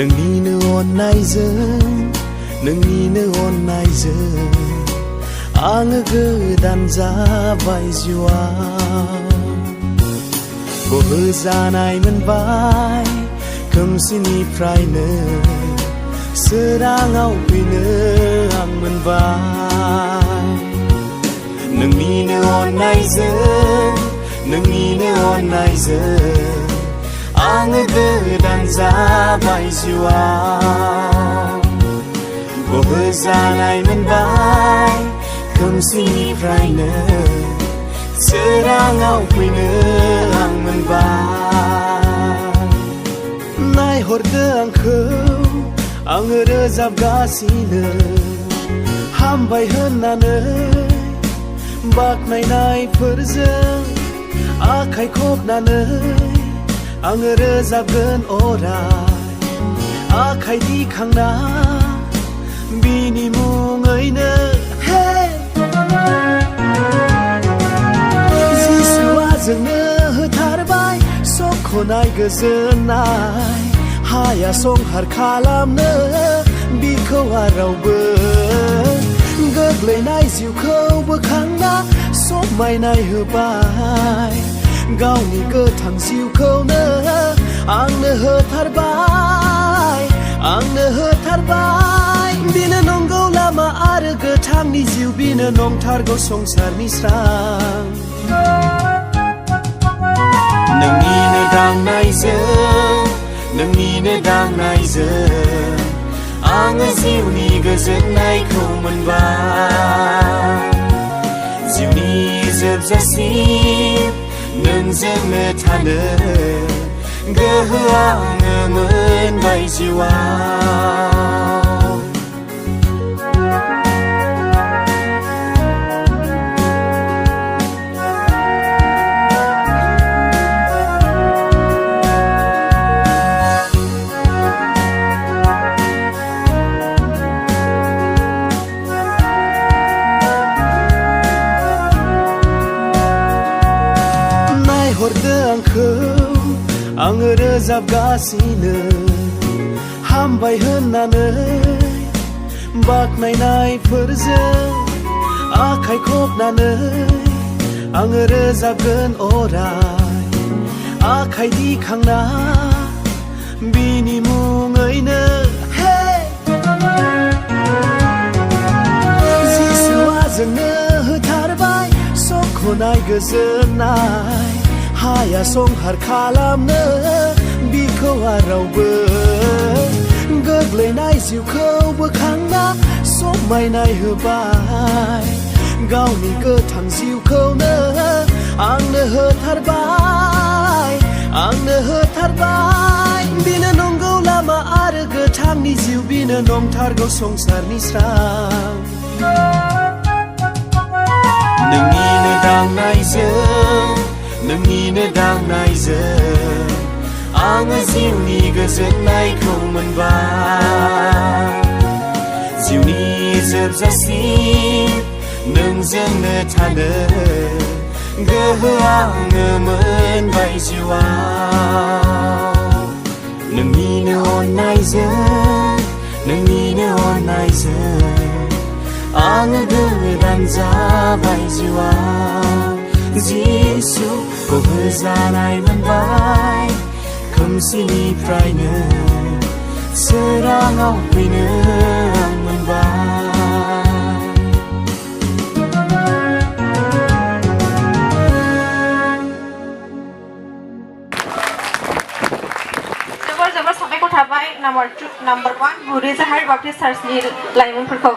नोंनिनो अननायजों आङो गोदान जाबाय जिउआव बोहोजानाय मोनबाय खोमसिनिफ्रायनो सोराङाव फैनो आं मोनबाय नोंनिनो अननायजों आङो गोदान जाबाय जिउआव बोहोजानाय मोनबाय खोमसिनिफ्रायनो सोराङाव फैनो आं मोनबाय नायहरदो आंखौ आङो रोजाबगासिनो हामबाय होननानै बाख्नायनायफोरजों आखाइ खबनानै आङो रोजाबगोन अराय आखाइ दिखांना बिनि मुङैनो जिसुआ जोंनो होथारबाय सख'नाय गोजोननाय हाया संहार खालामनो बिखौ रावबो गोग्लैनाय जिउखौ बोखांना समायनाय होबाय गावनि गोथां जिउखौनो आंनो होथारबाय बिनो नंगौ लामा आरो गोथांनि जिउ बिनो नंथारगौ संसारनि स्रां नोंनिनो दांनायजों आङो जिउनि गोजोननायखौ मोनबाय जिउनि जोबजासिम नोंजोंनो थानो गोहो आङो मोनबाय जिउआव नायहरदो आंखौ आङो रोजाबगासिनो हामबाय होननानै बाख्नायनायफोरजों आखाइ खबनानै आङो रोजाबगोन अराय आखाइ दिखांना बिनि मुङैनो जिसुआ जोंनो होथारबाय सख'नाय गोजोननाय हाया संहार खालामनो बिखौ रावबो गोग्लैनाय जिउखौ बोखांना समायनाय होबाय गावनि गोथां जिउखौनो आंनो होथारबाय बिनो नंगौ लामा आरो गोथांनि जिउ बिनो नंथारगौ संसारनि स्रां नोंनिनो दांनायजों आङो जिउनि गोजोननायखौ मोनबाय जिउनि जोबजासिम नोंजोंनो थानो गोहो आङो मोनबाय जिउआव नोंनिनो अननायजों आङो गोदान जाबाय जिउआव जिसु बोहोजानाय मोनबाय खोमसिनिफ्रायनो सोराङाव फैनो आं मोनबाय जोबोर साबायखर थाबाय नाम्बार 1 बुरि जाहार बाप्टिस्ट चार्चनि लाइमोनफोरखौ